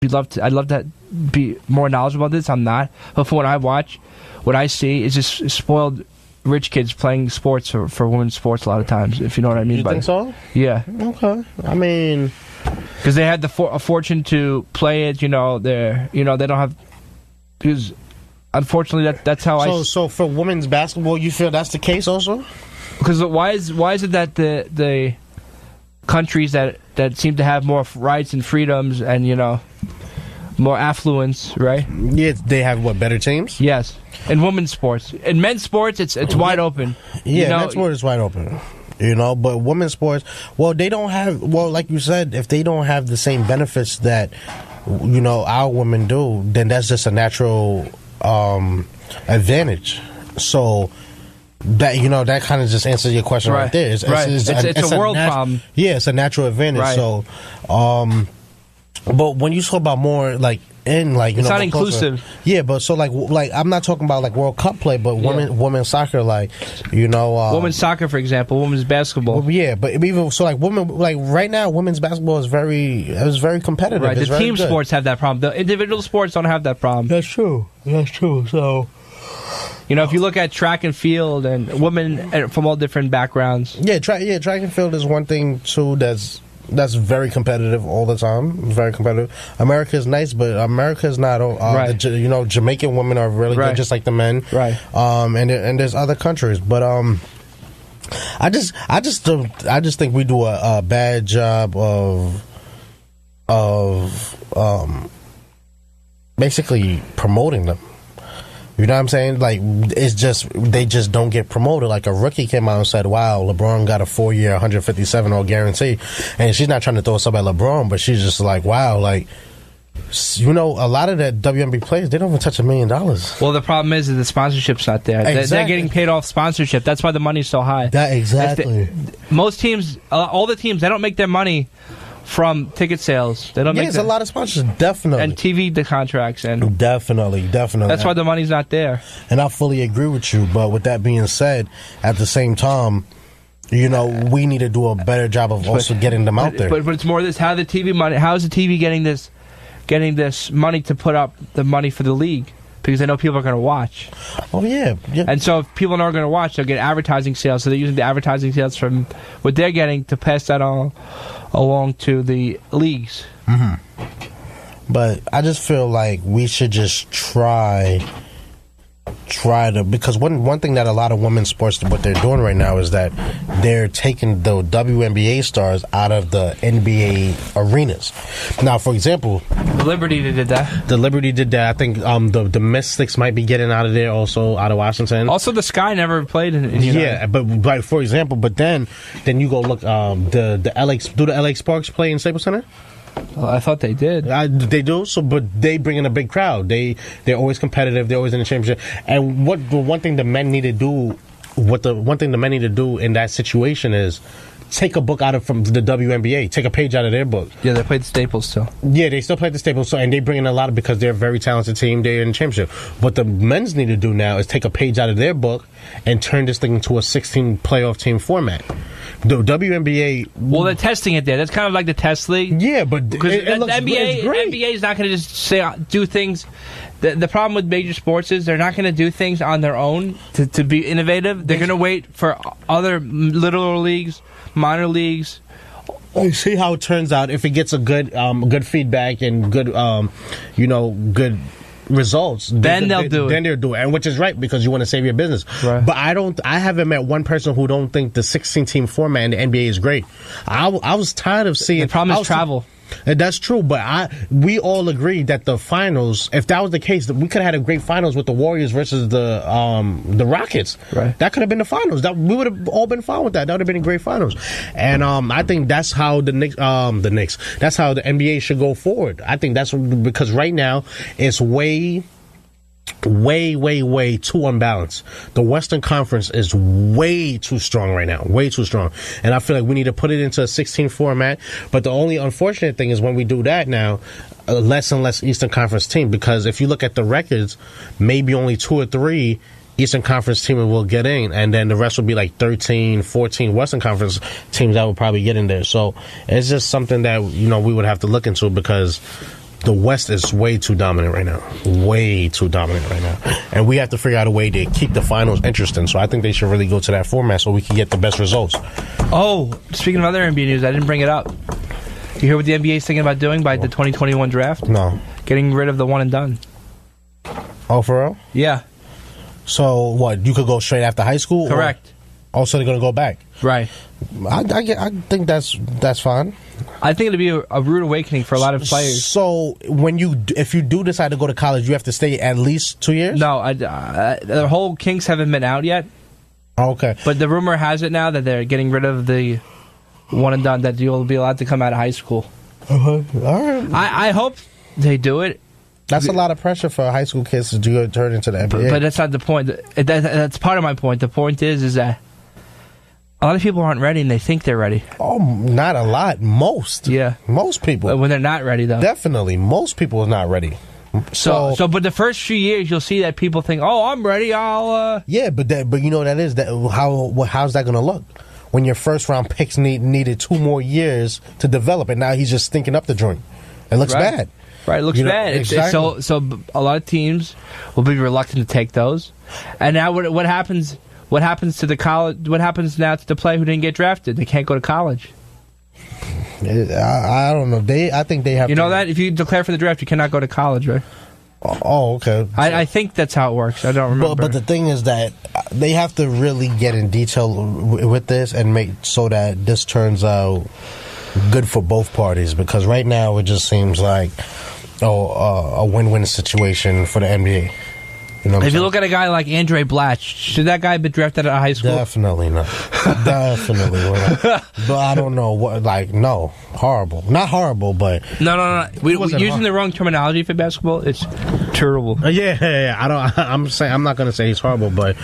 I'd love to be more knowledgeable about this. I'm not. But from what I watch, what I see is just spoiled rich kids playing sports for women's sports a lot of times, if you know what I mean. You think so? Yeah. Okay. I mean, because they had a fortune to play it. They don't have. Because unfortunately, that's how So for women's basketball, you feel that's the case also? Because why is it that the countries that seem to have more rights and freedoms and more affluence, right? Yeah, they have better teams? Yes. In women's sports. In men's sports, it's wide open. Yeah, men's sports is wide open. But women's sports, they don't have, like you said, if they don't have the same benefits that, our women do, then that's just a natural advantage. So, that kind of just answers your question right there. It's a world problem. Yeah, it's a natural advantage. Right. So, but when you talk about more it's not inclusive. Yeah, but so like I'm not talking about World Cup play, but women's soccer, women's soccer, for example, women's basketball. Well, yeah, but even so, women right now, women's basketball is very competitive. Right, it's the team sports have that problem. The individual sports don't have that problem. That's true. So. If you look at track and field and women from all different backgrounds. Yeah, track and field is one thing too that's very competitive all the time. Very competitive. America is nice, but America is not. Right. Jamaican women are really good, just like the men. Right. And there's other countries, but I just think we do a bad job of basically promoting them. You know what I'm saying? They just don't get promoted. Like a rookie came out and said, wow, LeBron got a 4-year, 157 all guarantee. And she's not trying to throw us up at LeBron, but she's just like, wow, a lot of that WNBA players, they don't even touch $1 million. Well, the problem is that the sponsorship's not there. Exactly. They're getting paid off sponsorship. That's why the money's so high. Exactly. Most teams, all the teams, they don't make their money from ticket sales. They don't make a lot of sponsors, definitely. And TV contracts. And Definitely. That's why the money's not there. And I fully agree with you, but with that being said, at the same time, we need to do a better job of also getting them out there. But it's more this, how is the TV getting this money to put up the money for the league? Because they know people are going to watch. Oh, yeah. And so if people aren't going to watch, they'll get advertising sales. So they're using the advertising sales from what they're getting to pass that on along to the leagues. Mm-hmm. But I just feel like we should just try to, because one thing that a lot of women's sports, what they're doing right now is that they're taking the WNBA stars out of the NBA arenas. Now, for example, the Liberty did that. I think the Mystics might be getting out of there also, out of Washington. Also, the Sky never played in but for example, but then you go look, the LA Sparks play in Staples Center? Well, I thought they did. They do. So, but they bring in a big crowd. They're always competitive. They're always in the championship. And the one thing the men need to do in that situation is take a book from the WNBA. Take a page out of their book. Yeah, they played the Staples still. Yeah, they still play the Staples. So, and they bring in a lot because they're a very talented team. They're in the championship. What the men's need to do now is take a page out of their book and turn this thing into a 16 playoff team format. The WNBA. Well, they're testing it there. That's kind of like the test league. Yeah, but because the NBA is not going to just do things. The problem with major sports is they're not going to do things on their own to be innovative. They're going to wait for other little leagues, minor leagues. See how it turns out. If it gets a good feedback and good good results, then they'll do it. Then they'll do it, and which is right because you want to save your business. Right. But I haven't met one person who don't think the 16-team format in the NBA is great. I was tired of seeing. The problem is travel. That's true, but we all agree that the finals, if that was the case, that we could have had a great finals with the Warriors versus the Rockets. Right. That could have been the finals. We would have all been fine with that. That would have been a great finals. And I think that's how the Knicks, that's how the NBA should go forward. I think that's because right now it's way too unbalanced. The Western Conference is way too strong right now. Way too strong. And I feel like we need to put it into a 16 format. But the only unfortunate thing is when we do that now, less and less Eastern Conference team. Because if you look at the records, maybe only 2 or 3 Eastern Conference teams will get in. And then the rest will be like 13, 14 Western Conference teams that will probably get in there. So it's just something that, we would have to look into because the West is way too dominant right now. Way too dominant right now. And we have to figure out a way to keep the finals interesting. So I think they should really go to that format so we can get the best results. Oh, speaking of other NBA news, I didn't bring it up. You hear what the NBA is thinking about doing by the 2021 draft? No. Getting rid of the one and done. Oh, for real? Yeah. So what? You could go straight after high school? Correct. Also, they're going to go back. Right. I think that's fine. I think it'll be a rude awakening for a lot of players. So if you do decide to go to college, you have to stay at least 2 years? No, the whole kinks haven't been out yet. Oh, okay. But the rumor has it now that they're getting rid of the one and done, that you'll be allowed to come out of high school. All right. I hope they do it. That's a lot of pressure for high school kids to turn into the NBA. But that's not the point. That's part of my point. The point is that a lot of people aren't ready, and they think they're ready. Oh, not a lot. Most. Yeah. Most people. When they're not ready, though. Definitely. Most people are not ready. But the first few years, you'll see that people think, "Oh, I'm ready. I'll." Yeah, but you know how's that going to look when your first round picks needed 2 more years to develop, and now he's just stinking up the joint. It looks bad. Right, it looks bad. Exactly. So a lot of teams will be reluctant to take those. And now what happens? What happens to the college? What happens now to the player who didn't get drafted? They can't go to college. I don't know. I think they have. You know that if you declare for the draft, you cannot go to college, right? Oh, okay. I think that's how it works. I don't remember. But the thing is that they have to really get in detail with this and make so that this turns out good for both parties. Because right now it just seems like a win-win situation for the NBA. You know if you look at a guy like Andre Blatch, should that guy be drafted out of high school? Definitely not. Definitely not. But I don't know what. No, horrible. Not horrible, but no. We're using the wrong terminology for basketball. It's terrible. Yeah. I'm not gonna say he's horrible, but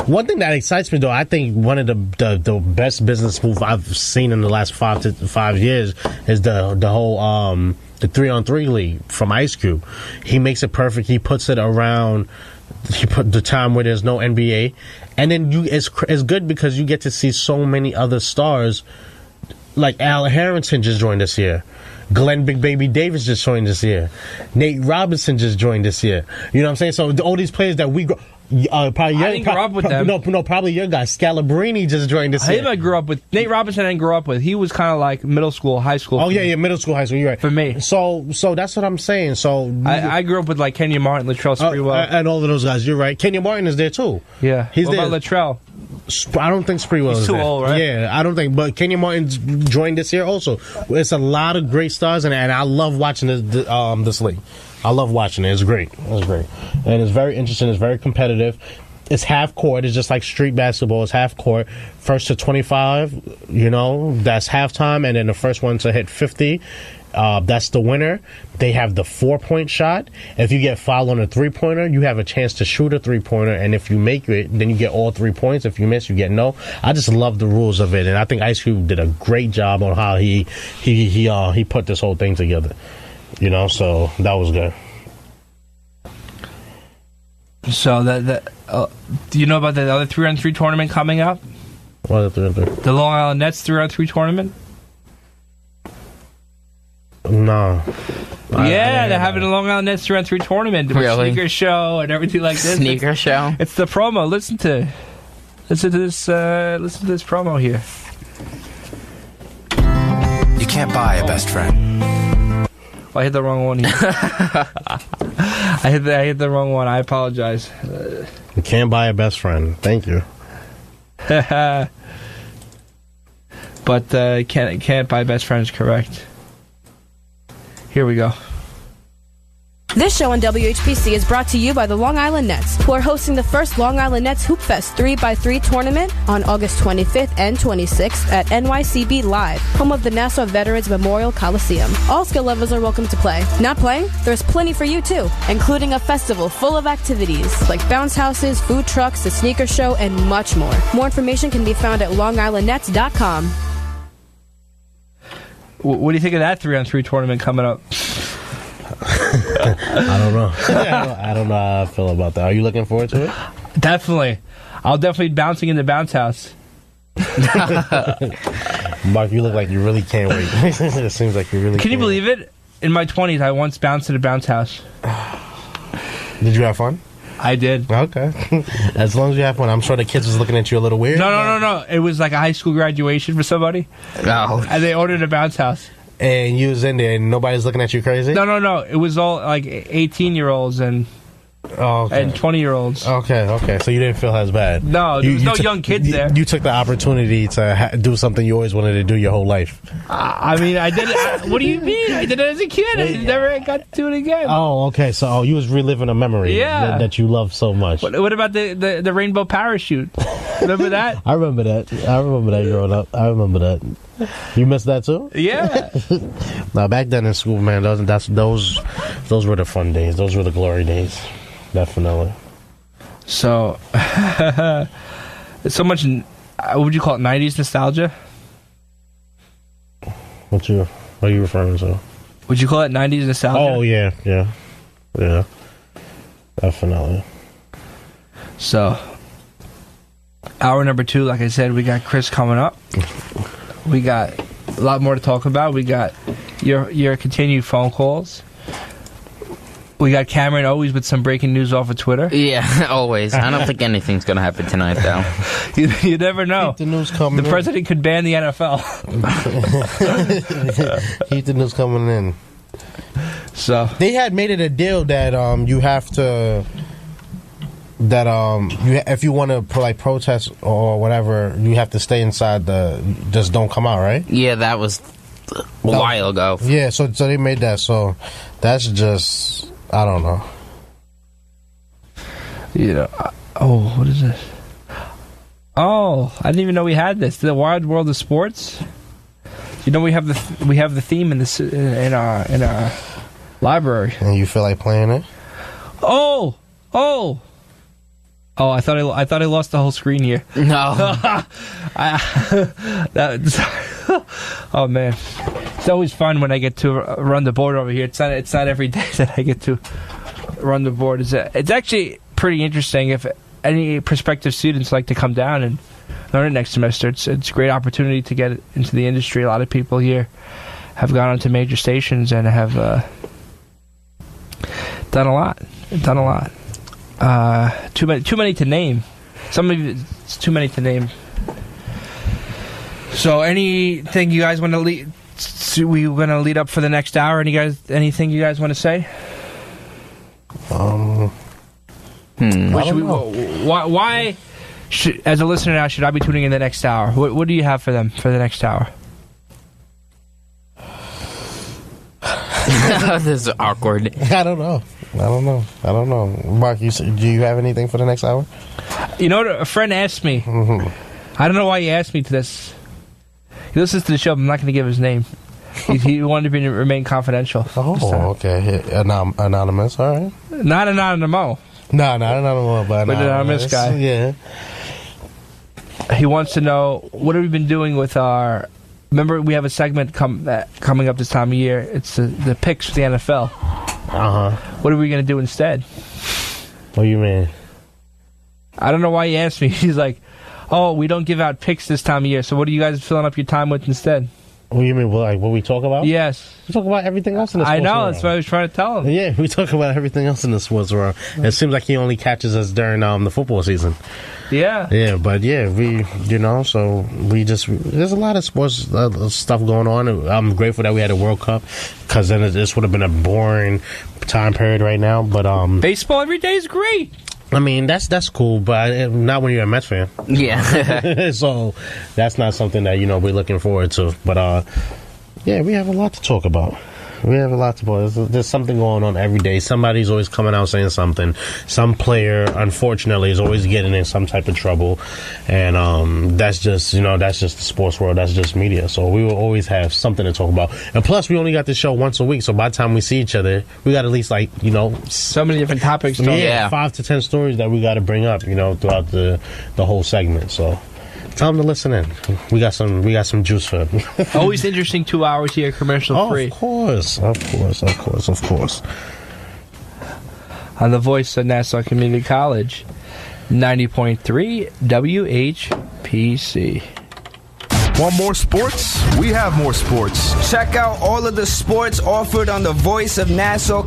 one thing that excites me though, I think one of the best business move I've seen in the last 5 years is the whole the 3-on-3 league from Ice Cube. He makes it perfect. He puts it around. He put the time where there's no NBA, and then it's good because you get to see so many other stars, like Al Harrington just joined this year. Glenn Big Baby Davis just joined this year. Nate Robinson just joined this year. You know what I'm saying? So all these players that we probably I didn't grow up with them. No, probably your guy Scalabrini just joined this year. I grew up with Nate Robinson. I didn't grow up with. He was kind of like middle school, high school. Oh yeah, middle school, high school. You're right. For me, so that's what I'm saying. So I grew up with like Kenya Martin, Latrell Sprewell, and all of those guys. You're right. Kenya Martin is there too. Yeah, he's what there. About Latrell? I don't think Sprewell is too there. old, right? Yeah, I don't think. But Kenya Martin joined this year also. It's a lot of great stars, and I love watching this league. I love watching it. It's great. And it's very interesting. It's very competitive. It's half court. It's just like street basketball. It's half court. First to 25, that's halftime, and then the first one to hit 50, that's the winner. They have the 4-point shot. If you get fouled on a 3-pointer, you have a chance to shoot a 3-pointer, and if you make it, then you get all 3 points. If you miss, you get no. I just love the rules of it, and I think Ice Cube did a great job on how he put this whole thing together. So that was good. So do you know about the other 3-on-3 tournament coming up? What is 3-on-3? The Long Island Nets 3-on-3 tournament. No. They're having a Long Island Nets 3-on-3 tournament. Really? Sneaker show and everything like this. Sneaker show. It's the promo. Listen to this. Listen to this promo here. You can't buy a best friend. I hit the wrong one here. I hit the wrong one. I apologize. You can't buy a best friend. Thank you. But can't buy best friends, correct. Here we go. This show on WHPC is brought to you by the Long Island Nets, who are hosting the first Long Island Nets Hoop Fest 3x3 tournament on August 25th and 26th at NYCB Live, home of the Nassau Veterans Memorial Coliseum. All skill levels are welcome to play. Not playing? There's plenty for you too, including a festival full of activities like bounce houses, food trucks, the sneaker show, and much more. More information can be found at longislandnets.com. What do you think of that 3-on-3 tournament coming up? I don't know. I don't know how I feel about that. Are you looking forward to it? Definitely. I'll definitely be bouncing in the bounce house. Mark, you look like you really can't wait. It seems like you really Can you can't believe it? in my 20s, I once bounced at a bounce house. Did you have fun? I did. Okay. As long as you have fun. I'm sure the kids was looking at you a little weird. No. It was like a high school graduation for somebody. Oh. And they ordered a bounce house. And you was in there and nobody's looking at you crazy? No. It was all like 18-year-olds and 20-year-olds. Okay. So you didn't feel as bad. No, there was no young kids there. You took the opportunity to do something you always wanted to do your whole life. I mean, I did it. What do you mean? I did it as a kid. I never got to do it again. Oh, okay. So you was reliving a memory that you love so much. What about the rainbow parachute? Remember that? I remember that growing up. I remember that. You missed that too? Yeah. Now back then in school, man, those were the fun days. Those were the glory days. Definitely. So, so much. What would you call it? 90s nostalgia? What are you referring to? Would you call it 90s nostalgia? Oh yeah. Definitely. So, hour number 2, like I said, we got Chris coming up. We got a lot more to talk about. We got your continued phone calls. We got Cameron always with some breaking news off of Twitter. Yeah, always. I don't think anything's going to happen tonight, though. You never know. Keep the news coming. The president could ban the NFL. Keep the news coming in. So they had made it a deal that you have to if you want to like protest or whatever, you have to stay inside just don't come out, right? Yeah, that was a while ago. Yeah, so they made that. So that's just. I don't know. What is this? Oh, I didn't even know we had this. The Wild World of Sports. We have the theme in our library. And you feel like playing it? Oh! I thought I lost the whole screen here. No. Oh man, it's always fun when I get to run the board over here. It's not every day that I get to run the board. It's actually pretty interesting. If any prospective students like to come down and learn it next semester, it's a great opportunity to get into the industry. A lot of people here have gone onto major stations and have done a lot. Too many to name. Some of you, it's too many to name. So, anything you guys want to lead? We going to lead up for the next hour. Anything you guys want to say? Why? As a listener now, should I be tuning in the next hour? What do you have for them for the next hour? This is awkward. I don't know. Mark, do you have anything for the next hour? A friend asked me. I don't know why he asked me to this. He listens to the show, but I'm not going to give his name. He wanted to remain confidential. Oh, okay. Anonymous, all right. Not anonymous. No, not anonymous, but anonymous guy. Yeah. He wants to know, what have we been doing with our... Remember, we have a segment coming up this time of year. It's the picks for the NFL. Uh-huh. What are we going to do instead? What do you mean? I don't know why he asked me. He's like, oh, we don't give out picks this time of year, so what are you guys filling up your time with instead? What do you mean? Like what we talk about? Yes. We talk about everything else in the sports world. I know, that's what I was trying to tell him. Yeah, we talk about everything else in the sports world. It seems like he only catches us during the football season. Yeah. Yeah, but yeah, so we just, there's a lot of sports stuff going on. I'm grateful that we had a World Cup, because then this would have been a boring time period right now. But baseball every day is great. I mean, that's cool, but not when you're a Mets fan. Yeah. So that's not something that, we're looking forward to. But, yeah, we have a lot to talk about. There's something going on every day. Somebody's always coming out saying something. Some player, unfortunately, is always getting in some type of trouble. And that's just the sports world. That's just media. So we will always have something to talk about. And plus, we only got this show once a week. So by the time we see each other, we got at least so many different topics. Yeah. 5 to 10 stories that we got to bring up, throughout the whole segment. So tell them to listen in. We got some juice for them. Always interesting 2 hours here, commercial free. Of course. On the voice of Nassau Community College, 90.3 WHPC. Want more sports? We have more sports. Check out all of the sports offered on the Voice of Nassau.